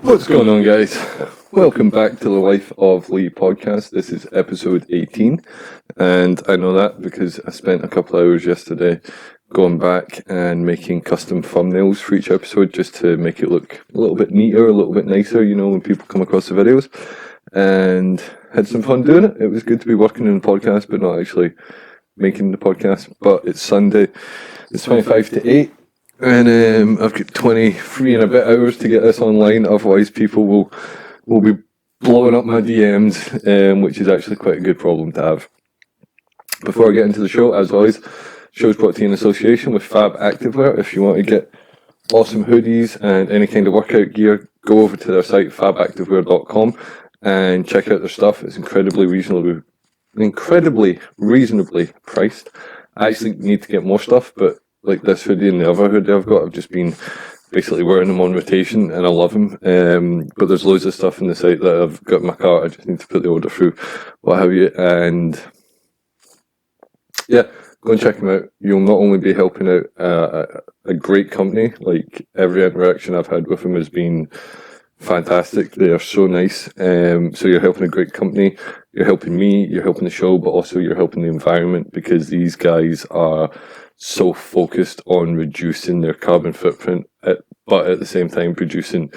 What's going on, guys? Welcome back to the Life of Lee podcast. This is episode 18, and I know that because I spent a couple of hours yesterday going back and making custom thumbnails for each episode just to make it look a little bit neater, a little bit nicer, you know, when people come across the videos, and had some fun doing it. It was good to be working on the podcast, but not actually making the podcast. But it's Sunday, it's 25 to 8. And I've got 23 and a bit hours to get this online, otherwise people will be blowing up my DMs, which is actually quite a good problem to have. Before I get into the show, as always, show's brought to you in association with Fab Activewear. If you want to get awesome hoodies and any kind of workout gear, go over to their site, fabactivewear.com, and check out their stuff. It's incredibly reasonably priced. I actually need to get more stuff, but like this hoodie and the other hoodie I've got, I've just been basically wearing them on rotation and I love them. But there's loads of stuff in the site that I've got in my cart. I just need to put the order through, what have you. And yeah, go and check them out. You'll not only be helping out a great company, like every interaction I've had with them has been fantastic. They are so nice. So you're helping a great company, you're helping me, you're helping the show, but also you're helping the environment, because these guys are so focused on reducing their carbon footprint, but at the same time producing,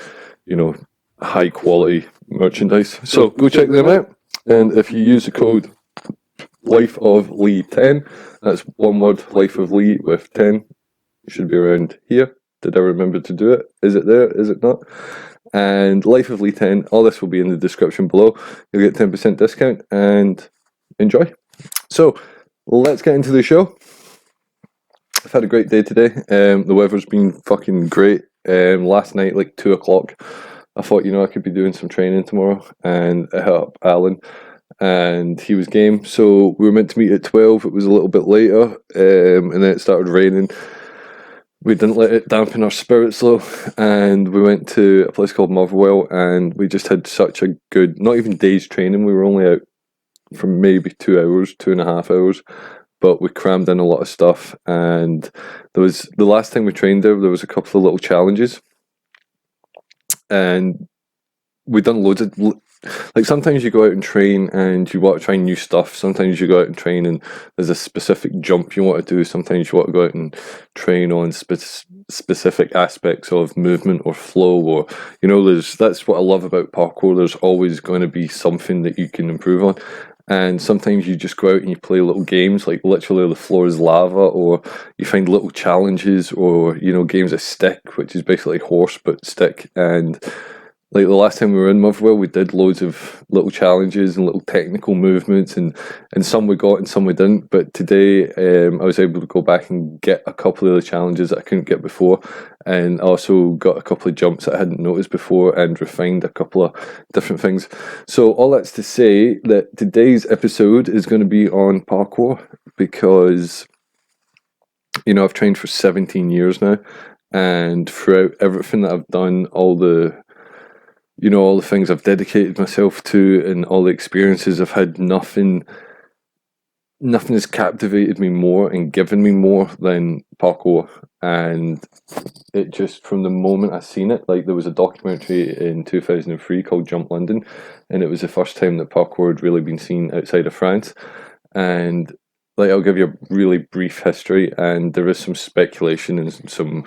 you know, high quality merchandise. So go check them out, and if you use the code LifeOfLee10, that's one word, Life of Lee with 10, it should be around here. Did I remember to do it? Is it there? Is it not? And Life of Lee 10, all this will be in the description below. You'll get 10% discount, and enjoy. So let's get into the show. I've had a great day today. The weather's been fucking great. Last night, like 2 o'clock, I thought, you know, I could be doing some training tomorrow, and I hit up Alan, and he was game. So we were meant to meet at 12. It was a little bit later, and then it started raining. We didn't let it dampen our spirits though, and we went to a place called Motherwell, and we just had such a good, not even day's training, we were only out for maybe 2 hours, 2.5 hours, but we crammed in a lot of stuff. And there was, the last time we trained there was a couple of little challenges, and we done loads of, like, sometimes you go out and train and you want to try new stuff. Sometimes you go out and train and there's a specific jump you want to do. Sometimes you want to go out and train on specific aspects of movement or flow, or, you know, that's what I love about parkour. There's always going to be something that you can improve on. And sometimes you just go out and you play little games, like literally the floor is lava, or you find little challenges, or, you know, games of stick, which is basically horse but stick. And like the last time we were in Motherwell, we did loads of little challenges and little technical movements, and some we got and some we didn't. But today I was able to go back and get a couple of the challenges that I couldn't get before, and also got a couple of jumps that I hadn't noticed before, and refined a couple of different things. So all that's to say that today's episode is going to be on parkour, because, you know, I've trained for 17 years now, and throughout everything that I've done, all the things I've dedicated myself to and all the experiences I've had, nothing has captivated me more and given me more than parkour. And it just, from the moment I seen it, like, there was a documentary in 2003 called Jump London, and it was the first time that parkour had really been seen outside of France. And like, I'll give you a really brief history, and there is some speculation and some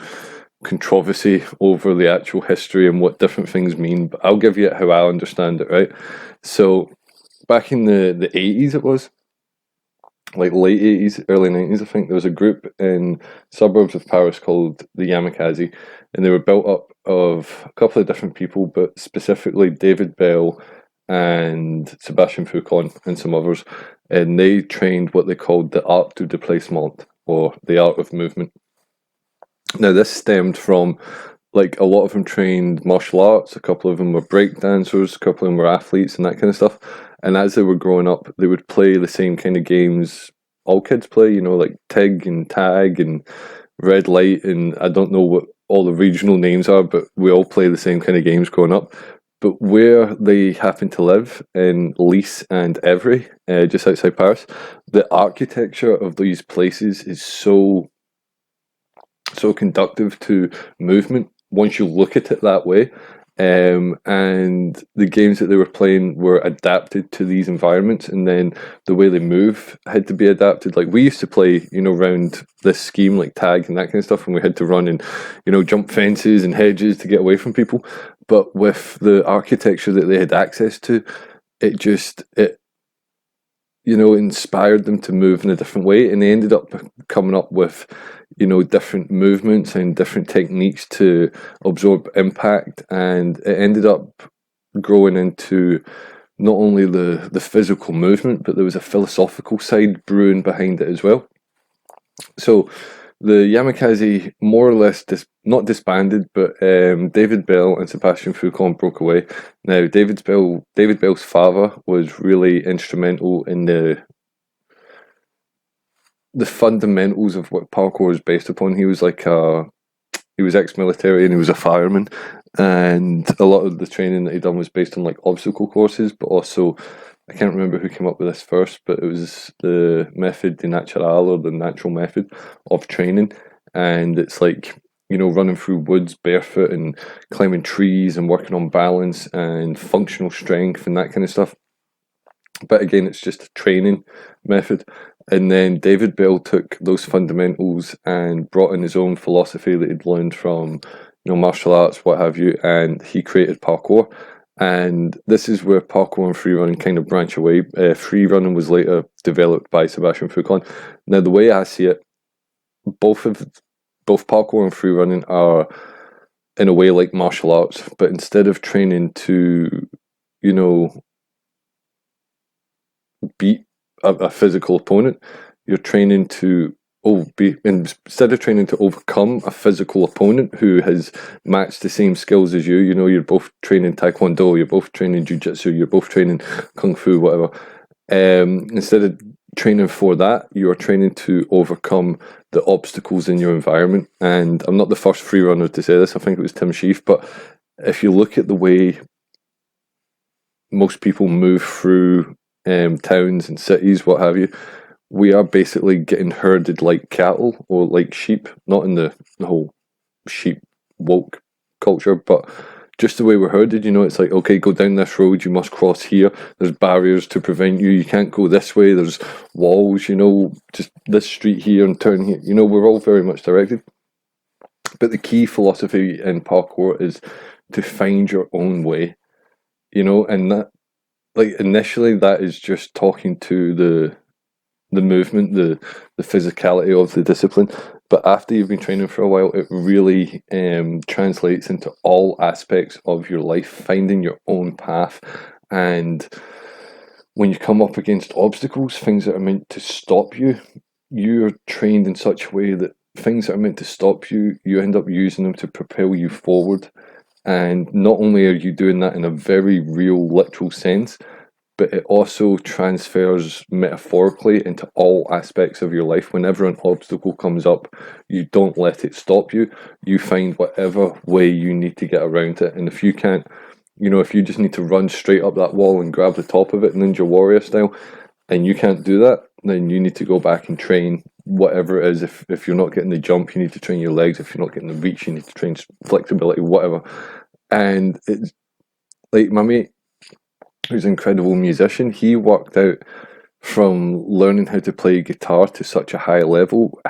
controversy over the actual history and what different things mean, but I'll give you it how I understand it, right? So back in the 80s, it was like late 80s, early 90s, I think, there was a group in suburbs of Paris called the Yamakasi, and they were built up of a couple of different people, but specifically David Bell and Sébastien Foucault and some others, and they trained what they called the art du déplacement, or the art of movement. Now, this stemmed from, like, a lot of them trained martial arts, a couple of them were break dancers, a couple of them were athletes and that kind of stuff. And as they were growing up, they would play the same kind of games all kids play, you know, like TIG and tag and red light, and I don't know what all the regional names are, but we all play the same kind of games growing up. But where they happen to live, in Nice and Evry, just outside Paris, the architecture of these places is so conductive to movement once you look at it that way. and the games that they were playing were adapted to these environments, and then the way they move had to be adapted. Like we used to play, around this scheme like tag and that kind of stuff, and we had to run and, jump fences and hedges to get away from people. But with the architecture that they had access to, it inspired them to move in a different way, and they ended up coming up with, different movements and different techniques to absorb impact, and it ended up growing into not only the physical movement, but there was a philosophical side brewing behind it as well. So the Yamakasi more or less not disbanded, but David Bell and Sebastian Foucault broke away. Now David Bell's father was really instrumental in the fundamentals of what parkour is based upon. He was he was ex-military and he was a fireman, and a lot of the training that he done was based on like obstacle courses, but also I can't remember who came up with this first, but it was the method de natural, or the natural method of training, and it's like running through woods barefoot and climbing trees and working on balance and functional strength and that kind of stuff. But again, it's just a training method. And then David Bell took those fundamentals and brought in his own philosophy that he'd learned from, martial arts, what have you, and he created parkour. And this is where parkour and freerunning kind of branch away. Freerunning was later developed by Sebastian Foucault. Now, the way I see it, both parkour and freerunning are in a way like martial arts, but instead of training to, beat a physical opponent, you're training to instead of training to overcome a physical opponent who has matched the same skills as you. You're both training taekwondo, you're both training jiu-jitsu, you're both training kung fu, whatever. Instead of training for that, you are training to overcome the obstacles in your environment. And I'm not the first freerunner to say this. I think it was Tim Sheaf. But if you look at the way most people move through towns and cities, what have you, we are basically getting herded like cattle or like sheep, not in the whole sheep woke culture, but just the way we're herded. It's like, okay, go down this road, you must cross here, there's barriers to prevent you can't go this way, there's walls, just this street here and turn here. We're all very much directed. But the key philosophy in parkour is to find your own way, and that, like, initially that is just talking to the movement, the physicality of the discipline. But after you've been training for a while, it really translates into all aspects of your life, finding your own path. And when you come up against obstacles, things that are meant to stop you, you're trained in such a way that things that are meant to stop you, you end up using them to propel you forward. And not only are you doing that in a very real, literal sense, but it also transfers metaphorically into all aspects of your life. Whenever an obstacle comes up, you don't let it stop you. You find whatever way you need to get around it. And if you can't, if you just need to run straight up that wall and grab the top of it, Ninja Warrior style, and you can't do that, then you need to go back and train whatever it is. If you're not getting the jump, you need to train your legs. If you're not getting the reach, you need to train flexibility, whatever. And it's like my mate, who's an incredible musician, he worked out from learning how to play guitar to such a high level,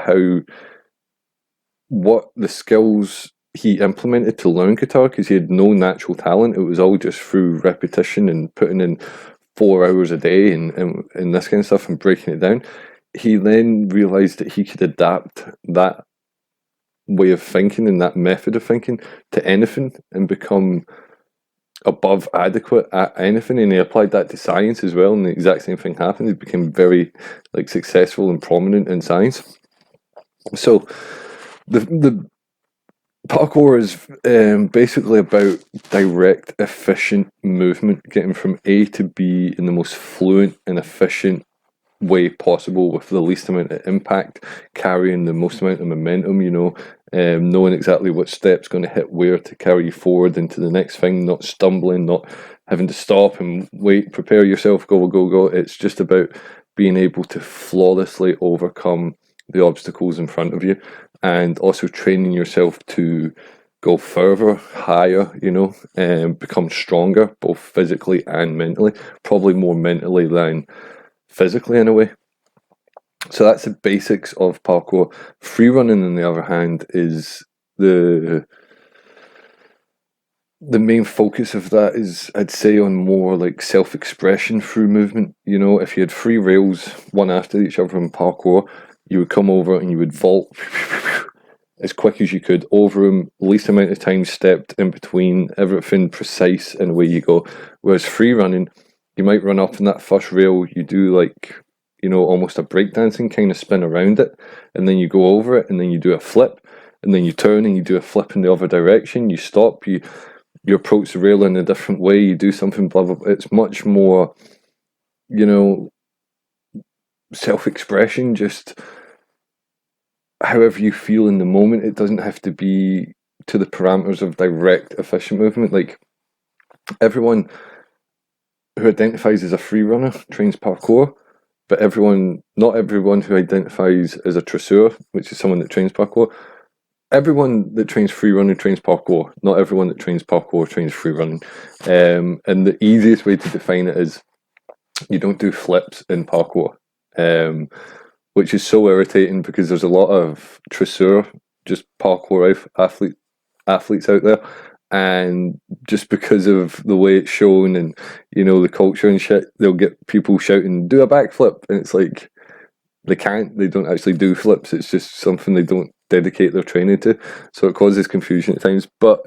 what the skills he implemented to learn guitar, because he had no natural talent. It was all just through repetition and putting in 4 hours a day and this kind of stuff and breaking it down. He then realised that he could adapt that way of thinking and that method of thinking to anything and become above adequate at anything, and he applied that to science as well, and the exact same thing happened. He became very successful and prominent in science. So the parkour is basically about direct, efficient movement, getting from A to B in the most fluent and efficient way possible with the least amount of impact, carrying the most amount of momentum, knowing exactly what step's going to hit where to carry you forward into the next thing, not stumbling, not having to stop and wait, prepare yourself, go. It's just about being able to flawlessly overcome the obstacles in front of you, and also training yourself to go further, higher, you know, and become stronger, both physically and mentally. Probably more mentally than physically in a way. So that's the basics of parkour. Freerunning, on the other hand, is the main focus of that is, I'd say, on more like self-expression through movement. You know, if you had three rails, one after each other in parkour, you would come over and you would vault as quick as you could over them, least amount of time stepped in between, everything precise, and away you go. Whereas free running, you might run up in that first rail, you do like, you know, almost a breakdancing kind of spin around it, and then you go over it, and then you do a flip, and then you turn and you do a flip in the other direction, you stop, you approach the rail in a different way, you do something, blah, blah, blah. It's much more, you know, self-expression, just however you feel in the moment. It doesn't have to be to the parameters of direct, efficient movement. Like, everyone who identifies as a free runner trains parkour, but not everyone who identifies as a tresseur, which is someone that trains parkour, everyone that trains free running trains parkour. Not everyone that trains parkour trains free running. And the easiest way to define it is you don't do flips in parkour, which is so irritating because there's a lot of tresseur, just parkour athletes out there. And just because of the way it's shown and, you know, the culture and shit, they'll get people shouting, do a backflip. And it's like, they don't actually do flips. It's just something they don't dedicate their training to. So it causes confusion at times. But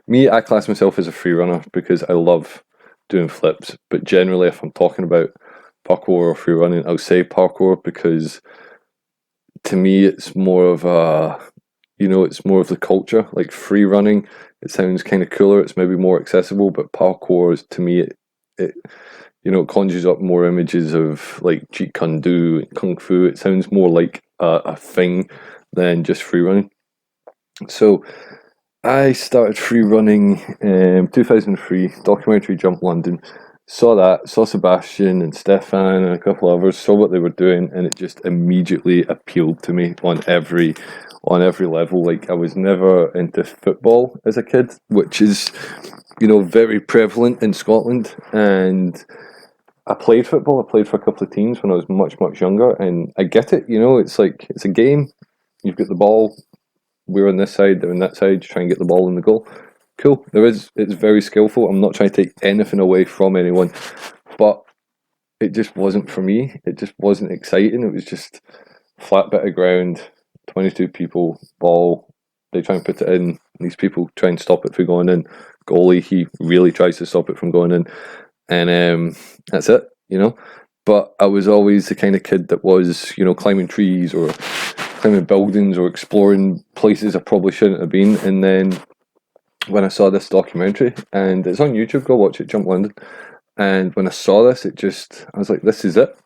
me, I class myself as a free runner because I love doing flips. But generally, if I'm talking about parkour or free running, I'll say parkour because to me, it's more of a, you know, it's more of the culture. Like free running, it sounds kind of cooler. It's maybe more accessible, but parkour is, to me, it you know, it conjures up more images of like Jeet Kune Do and Kung Fu. It sounds more like a thing than just free running. So I started free running in 2003, documentary Jump London. Saw Sebastian and Stefan and a couple others, saw what they were doing, and it just immediately appealed to me on every level. Like, I was never into football as a kid, which is, you know, very prevalent in Scotland, and I played football. I played for a couple of teams when I was much, much younger, and I get it. You know, it's like, it's a game. You've got the ball. We're on this side. They're on that side. You try and get the ball in the goal. Cool. It's very skillful. I'm not trying to take anything away from anyone, but it just wasn't for me. It just wasn't exciting. It was just flat bit of ground, 22 people, ball. They try and put it in. These people try and stop it from going in. Goalie, he really tries to stop it from going in. And that's it, you know. But I was always the kind of kid that was, you know, climbing trees or climbing buildings or exploring places I probably shouldn't have been. And then when I saw this documentary, and it's on YouTube, go watch it, Jump London. And when I saw this, I was like, this is it.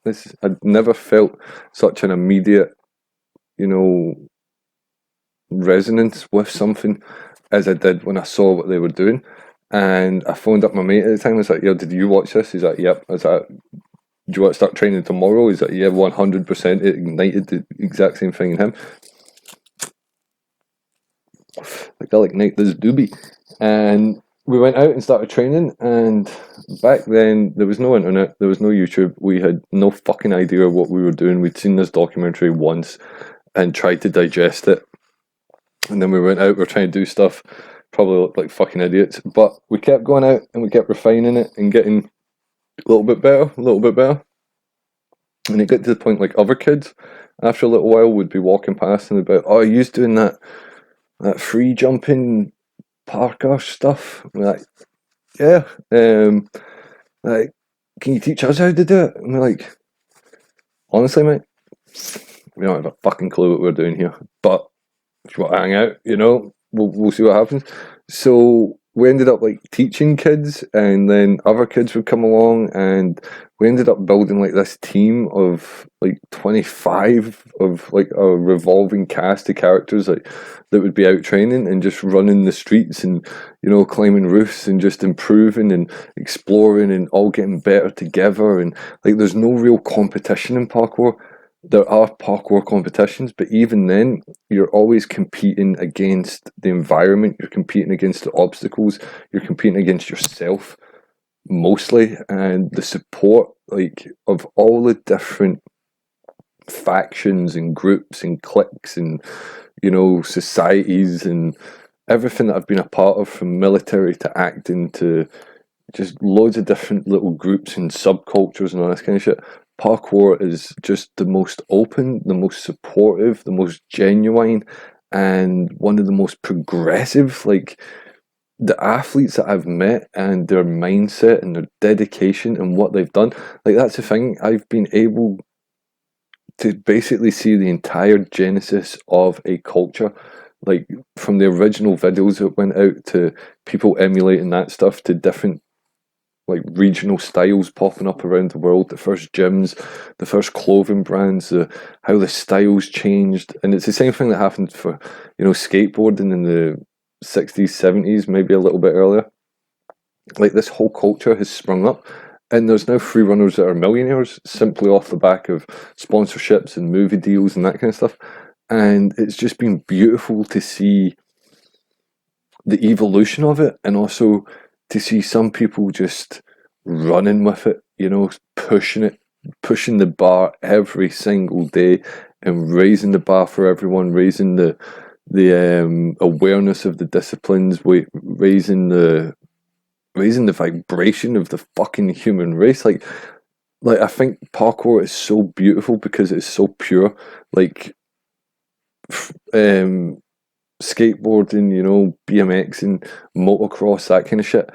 I'd never felt such an immediate, you know, resonance with something as I did when I saw what they were doing. And I phoned up my mate at the time. I was like, "Yo, did you watch this?" He's like, "Yep." I was like, "Do you want to start training tomorrow?" He's like, "Yeah, 100%." It ignited the exact same thing in him. Like, I like Night this doobie. And we went out and started training. And back then, there was no internet, there was no YouTube. We had no fucking idea what we were doing. We'd seen this documentary once and tried to digest it. And then we went out, we were trying to do stuff. Probably looked like fucking idiots, but we kept going out and we kept refining it and getting a little bit better. And it got to the point, like, other kids after a little while would be walking past and about, "Oh, you're doing that free jumping parkour stuff." And we're like, "Yeah." Like, "Can you teach us how to do it?" And we're like, "Honestly, mate, we don't have a fucking clue what we're doing here, but if you want to hang out, you know, we'll see what happens." So we ended up like teaching kids, and then other kids would come along, and we ended up building like this team of like 25 of like a revolving cast of characters like that would be out training and just running the streets and, you know, climbing roofs and just improving and exploring and all getting better together. And like, there's no real competition in parkour. there are parkour competitions, but even then, you're always competing against the environment, you're competing against the obstacles, you're competing against yourself mostly, and the support like of all the different factions and groups and cliques and societies and everything that I've been a part of, from military to acting to just loads of different little groups and subcultures and all this kind of shit. Parkour is just the most open, the most supportive, the most genuine, and one of the most progressive. Like, the athletes that I've met and their mindset and their dedication and what they've done, like, that's the thing. I've been able to basically see the entire genesis of a culture, like from the original videos that went out to people emulating that stuff to different like regional styles popping up around the world, the first gyms, the first clothing brands, how the styles changed. And it's the same thing that happened for skateboarding in the 60s, 70s, maybe a little bit earlier. Like, this whole culture has sprung up, and there's now free runners that are millionaires simply off the back of sponsorships and movie deals and that kind of stuff. And it's just been beautiful to see the evolution of it, and also to see some people just running with it, pushing it, pushing the bar every single day, and raising the bar for everyone, raising the awareness of the disciplines, raising the vibration of the fucking human race. Like I think parkour is so beautiful because it's so pure. Like, skateboarding, BMXing, motocross, that kind of shit.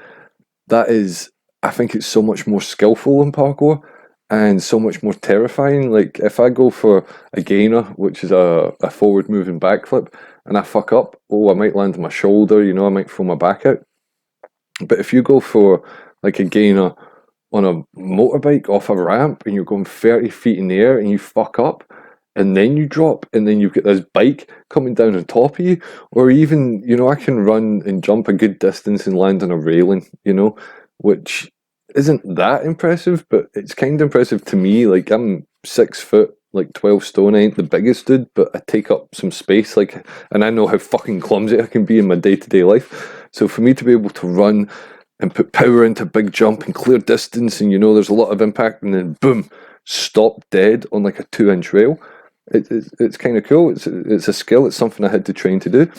That is, I think it's so much more skillful in parkour and so much more terrifying. Like, if I go for a gainer, which is a forward moving backflip, and I fuck up, I might land on my shoulder, I might throw my back out. But if you go for like a gainer on a motorbike off a ramp and you're going 30 feet in the air and you fuck up and then you drop and then you've got this bike coming down on top of you, or even, I can run and jump a good distance and land on a railing, which isn't that impressive, but it's kind of impressive to me. Like, I'm 6 foot, like 12 stone. I ain't the biggest dude, but I take up some space, like, and I know how fucking clumsy I can be in my day-to-day life. So for me to be able to run and put power into a big jump and clear distance, and there's a lot of impact, and then boom, stop dead on like a 2-inch rail. It's kind of cool. It's a skill. It's something I had to train to do.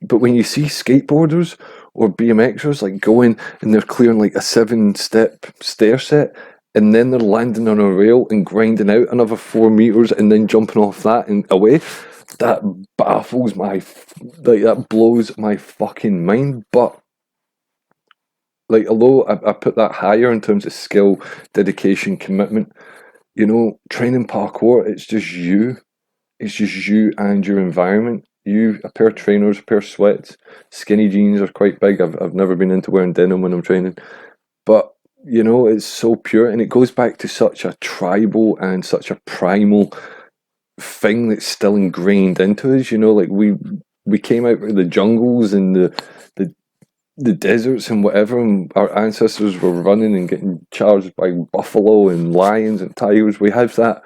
But when you see skateboarders or BMXers like going and they're clearing like a 7-step stair set, and then they're landing on a rail and grinding out another 4 meters and then jumping off that and away, that baffles that blows my fucking mind. But like, although I put that higher in terms of skill, dedication, commitment, training parkour, it's just you. It's just you and your environment. A pair of trainers, a pair of sweats, skinny jeans are quite big. I've never been into wearing denim when I'm training. But, it's so pure, and it goes back to such a tribal and such a primal thing that's still ingrained into us. Like, we came out of the jungles and the deserts and whatever, and our ancestors were running and getting charged by buffalo and lions and tigers. We have that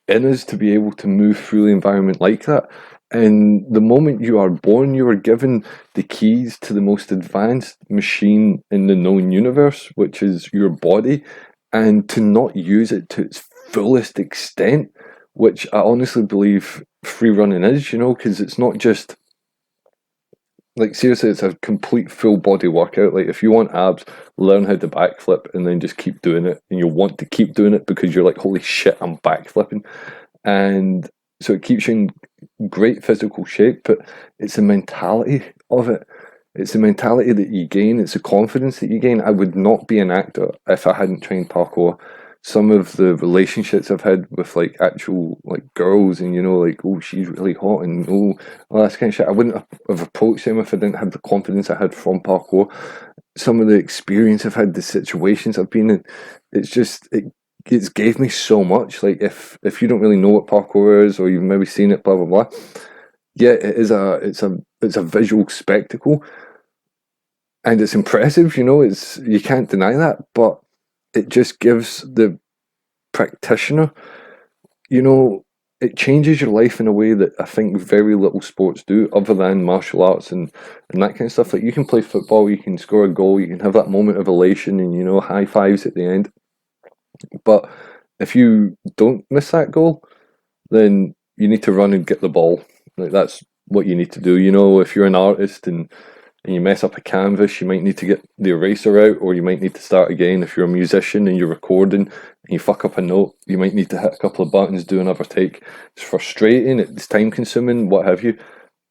in us to be able to move through the environment like that. And the moment you are born, you are given the keys to the most advanced machine in the known universe, which is your body, and to not use it to its fullest extent, which I honestly believe free running is, because it's not just, like, seriously, it's a complete full body workout. Like, if you want abs, learn how to backflip and then just keep doing it. And you'll want to keep doing it because you're like, holy shit, I'm backflipping. And so it keeps you in great physical shape, but it's the mentality of it. It's the mentality that you gain. It's the confidence that you gain. I would not be an actor if I hadn't trained parkour. Some of the relationships I've had with like actual like girls, and like, oh, she's really hot, and oh, all that kind of shit, I wouldn't have approached them if I didn't have the confidence I had from parkour. Some of the experience I've had, the situations I've been in, it's gave me so much. Like, if you don't really know what parkour is, or you've maybe seen it, blah blah blah, yeah, it's a visual spectacle, and it's impressive. You can't deny that, but it just gives the practitioner, it changes your life in a way that I think very little sports do, other than martial arts and that kind of stuff. Like, you can play football, you can score a goal, you can have that moment of elation and, you know, high fives at the end. But if you don't miss that goal, then you need to run and get the ball. Like, that's what you need to do. You know, if you're an artist and you mess up a canvas, you might need to get the eraser out, or you might need to start again. If you're a musician and you're recording and you fuck up a note, you might need to hit a couple of buttons, do another take. It's frustrating, it's time consuming, what have you.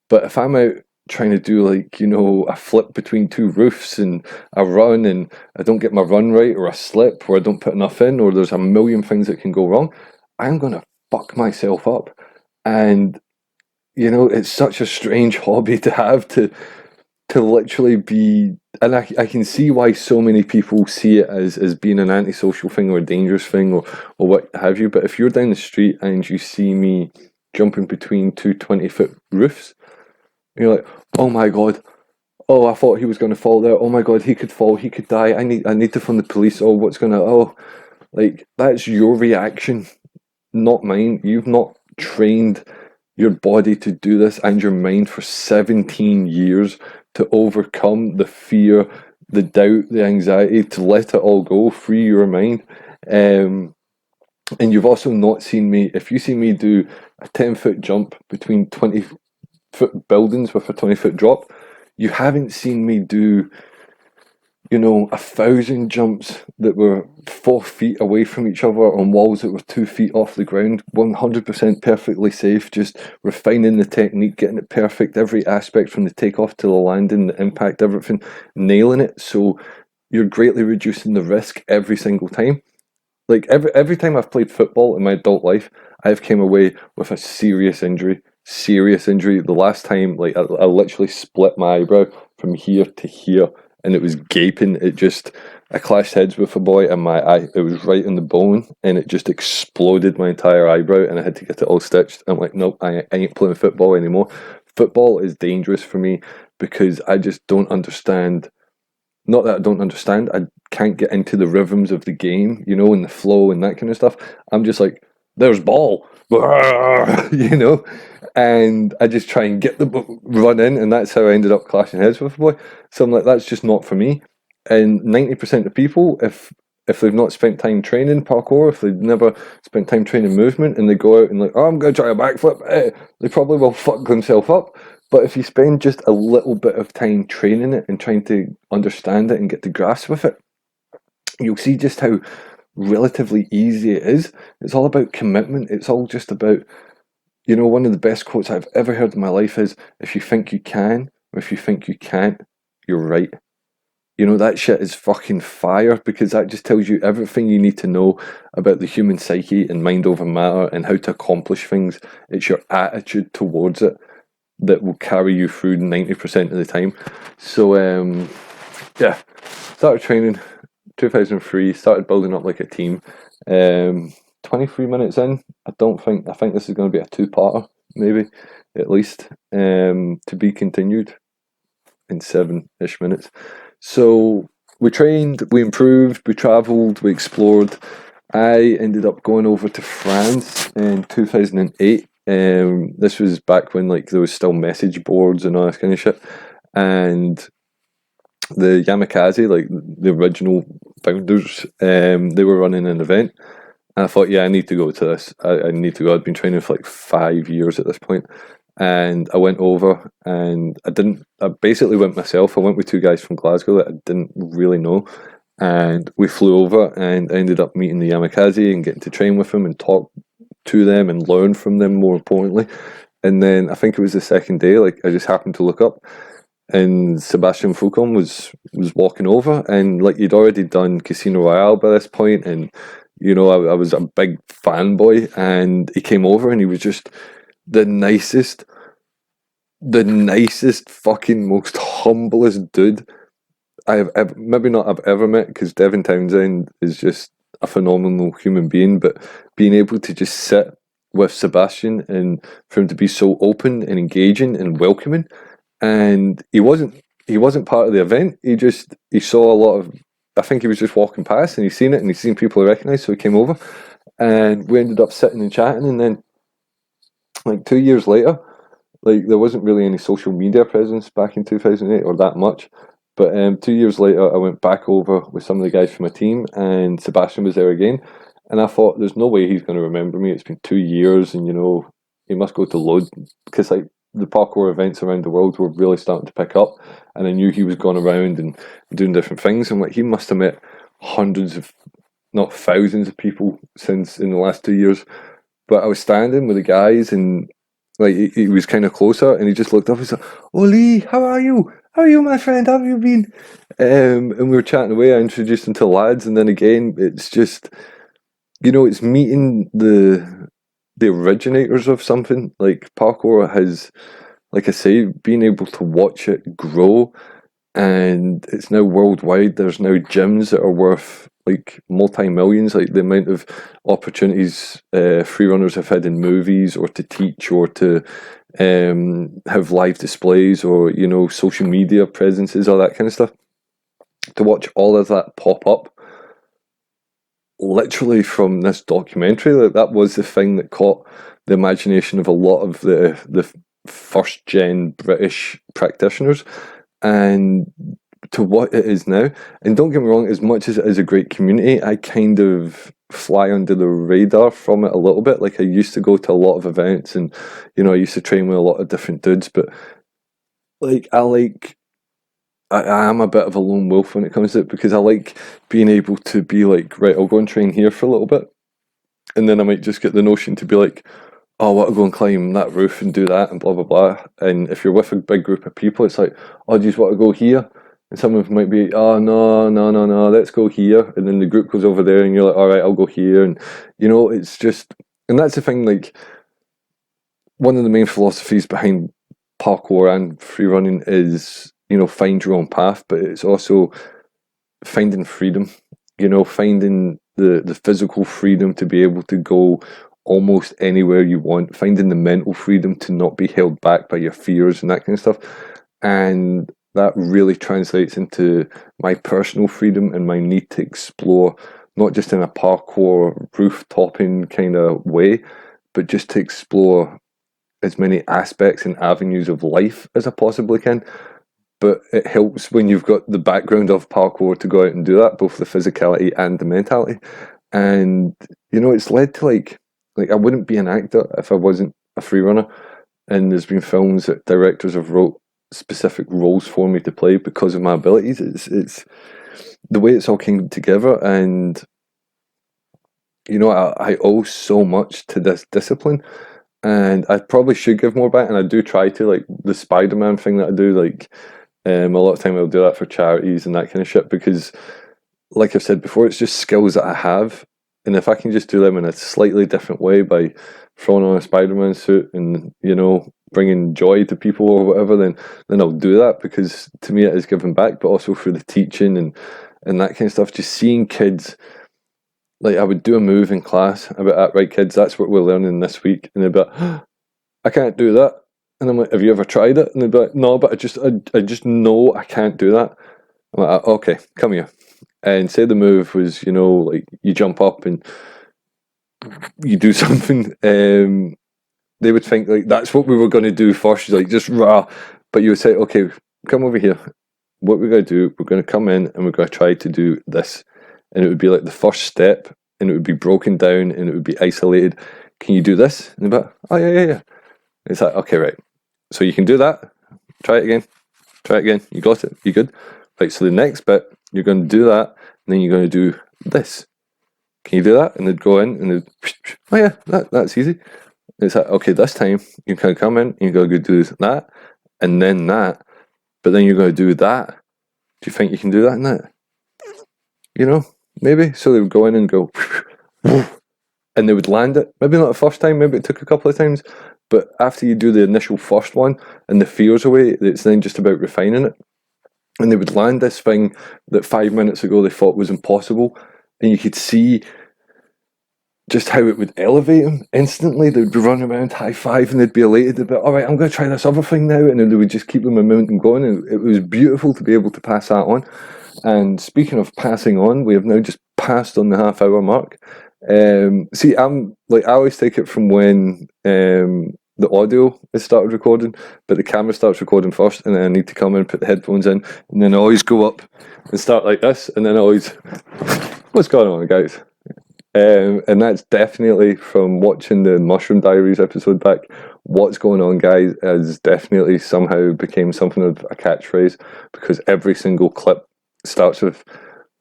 But if I'm out trying to do, like, you know, a flip between two roofs and a run, and I don't get my run right, or a slip, or I don't put enough in, or there's a million things that can go wrong, I'm gonna fuck myself up. And, you know, it's such a strange hobby to have, to literally be, and I can see why so many people see it as being an antisocial thing or a dangerous thing, or what have you. But if you're down the street and you see me jumping between two 20-foot roofs, you're like, oh my god, oh, I thought he was going to fall there, oh my god, he could fall, he could die, I need to phone the police, oh, what's going to, oh, like, that's your reaction, not mine. You've not trained your body to do this, and your mind, for 17 years, to overcome the fear, the doubt, the anxiety, to let it all go, free your mind. And you've also not seen me, if you see me do a 10-foot jump between 20-foot buildings with a 20-foot drop, you haven't seen me do, you know, 1,000 jumps that were 4 feet away from each other on walls that were 2 feet off the ground, 100% perfectly safe, just refining the technique, getting it perfect, every aspect from the takeoff to the landing, the impact, everything, nailing it. So you're greatly reducing the risk every single time. Like, every time I've played football in my adult life, I've came away with a serious injury. Serious injury. The last time, like, I literally split my eyebrow from here to here, and it was gaping. I clashed heads with a boy, and my eye, it was right in the bone, and it just exploded my entire eyebrow, and I had to get it all stitched. I'm like, nope, I ain't playing football anymore. Football is dangerous for me because I just don't understand. Not that I don't understand, I can't get into the rhythms of the game, you know, and the flow and that kind of stuff. I'm just like, there's ball, you know, and I just try and get the run in, and that's how I ended up clashing heads with a boy. So I'm like, that's just not for me. And 90% of people, if they've not spent time training parkour, if they've never spent time training movement, and they go out and like, oh, I'm going to try a backflip, they probably will fuck themselves up. But if you spend just a little bit of time training it and trying to understand it and get to grasp with it, you'll see just how relatively easy it is. It's all about commitment. It's all just about, you know, one of the best quotes I've ever heard in my life is, if you think you can, or if you think you can't, you're right. You know, that shit is fucking fire, because that just tells you everything you need to know about the human psyche and mind over matter and how to accomplish things. It's your attitude towards it that will carry you through 90% of the time. So, yeah, started training 2003, started building up like a team. 23 minutes in, I think this is going to be a two-parter, maybe, at least, to be continued in 7-ish minutes. So we trained, we improved, we travelled, we explored. I ended up going over to France in 2008. This was back when, like, there was still message boards and all that kind of shit. And the Yamakaze, like the original founders, they were running an event. And I thought, yeah, I need to go to this. I need to go. I'd been training for like 5 years at this point. And I went over, and I basically went myself. I went with two guys from Glasgow that I didn't really know. And we flew over, and I ended up meeting the Yamakaze and getting to train with them and talk to them and learn from them, more importantly. And then I think it was the second day, like, I just happened to look up, and Sebastian Foucault was walking over, and like, he'd already done Casino Royale by this point, and, you know, I was a big fanboy, and he came over, and he was just the nicest fucking most humblest dude I've ever met, because Devin Townsend is just a phenomenal human being, but being able to just sit with Sebastian, and for him to be so open and engaging and welcoming, and he wasn't part of the event. He saw a lot of, I think he was just walking past, and he's seen it, and he's seen people he recognised, so he came over, and we ended up sitting and chatting, and then like 2 years later, like there wasn't really any social media presence back in 2008 or that much. But 2 years later, I went back over with some of the guys from my team, and Sebastian was there again. And I thought, there's no way he's going to remember me. It's been 2 years, and he must go to loads, because like the parkour events around the world were really starting to pick up, and I knew he was going around and doing different things. And like he must have met hundreds of, not thousands of people since in the last 2 years. But I was standing with the guys, and like he was kind of closer, and he just looked up and said, "Oh Lee, how are you? How are you, my friend? How have you been?" And we were chatting away. I introduced him to lads, and then again, it's just, it's meeting the originators of something. Like parkour has, like I say, being able to watch it grow, and it's now worldwide. There's now gyms that are worth like multi-millions, like the amount of opportunities freerunners have had in movies, or to teach, or to have live displays, or social media presences, all that kind of stuff. To watch all of that pop up literally from this documentary, like that was the thing that caught the imagination of a lot of the first gen British practitioners, and to what it is now. And don't get me wrong, as much as it is a great community, I kind of fly under the radar from it a little bit. Like I used to go to a lot of events, and I used to train with a lot of different dudes, but like I am a bit of a lone wolf when it comes to it, because I like being able to be like, right, I'll go and train here for a little bit, and then I might just get the notion to be like, oh, I want to go and climb that roof and do that and blah blah blah. And if you're with a big group of people, it's like, oh, do you just want to go here? And some of them might be, oh no, no, no, no, let's go here. And then the group goes over there, and you're like, all right, I'll go here. And it's just, and that's the thing. Like one of the main philosophies behind parkour and free running is, find your own path, but it's also finding freedom, finding the physical freedom to be able to go almost anywhere you want, finding the mental freedom to not be held back by your fears and that kind of stuff. And that really translates into my personal freedom and my need to explore, not just in a parkour roof-topping kind of way, but just to explore as many aspects and avenues of life as I possibly can. But it helps when you've got the background of parkour to go out and do that, both the physicality and the mentality. And it's led to like I wouldn't be an actor if I wasn't a free runner. And there's been films that directors have wrote specific roles for me to play because of my abilities. It's the way it's all came together, and I owe so much to this discipline. And I probably should give more back, and I do try to, like the Spider-Man thing that I do, like a lot of time I'll do that for charities and that kind of shit, because like I've said before, it's just skills that I have, and if I can just do them in a slightly different way by throwing on a Spider-Man suit and bringing joy to people or whatever, then I'll do that, because to me it is giving back. But also for the teaching and that kind of stuff, just seeing kids, like I would do a move in class about, right kids, that's what we're learning this week, and they'd be like, oh, I can't do that. And I'm like, have you ever tried it? And they'd be like, no, but I just know I can't do that. I'm like, okay, come here. And say the move was, like you jump up and you do something. They would think like that's what we were going to do first, like just rah. But you would say, okay, come over here. What we're going to do, we're going to come in and we're going to try to do this. And it would be like the first step, and it would be broken down, and it would be isolated. Can you do this? And they'd be like, oh yeah. It's like, okay, right. So you can do that. Try it again. You got it. You good? Right. So the next bit, you're going to do that, and then you're going to do this. Can you do that? And they'd go in, and they'd, oh yeah, that's easy. And it's like, okay, this time you can come in, and you're going to do that, and then that, but then you're going to do that. Do you think you can do that in that? Maybe. So they would go in and go, and they would land it. Maybe not the first time, maybe it took a couple of times, but after you do the initial first one and the fear's away, it's then just about refining it. And they would land this thing that 5 minutes ago they thought was impossible, and you could see just how it would elevate them instantly. They would be running around high five, and they'd be elated. They'd be, all right, I'm going to try this other thing now, and then they would just keep the momentum going. And it was beautiful to be able to pass that on. And speaking of passing on, we have now just passed on the half-hour mark. See, I'm like, I always take it from when the audio is started recording, but the camera starts recording first, and then I need to come in and put the headphones in, and then I always go up and start like this, and then I always, what's going on, guys? And that's definitely from watching the Mushroom Diaries episode back. What's going on, guys, has definitely somehow became something of a catchphrase, because every single clip starts with,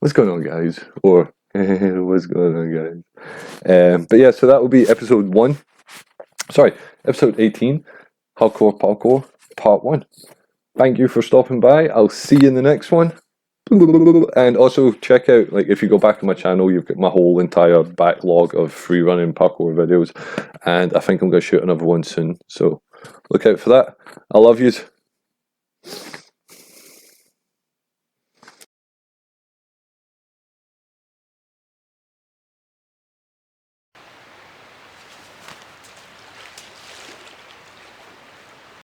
what's going on, guys? Or, what's going on, guys? But yeah, so that will be episode 18, Hardcore Parkour, part 1. Thank you for stopping by. I'll see you in the next one. And also check out, like, if you go back on my channel, you've got my whole entire backlog of free running parkour videos, and I think I'm going to shoot another one soon, so look out for that. I love yous.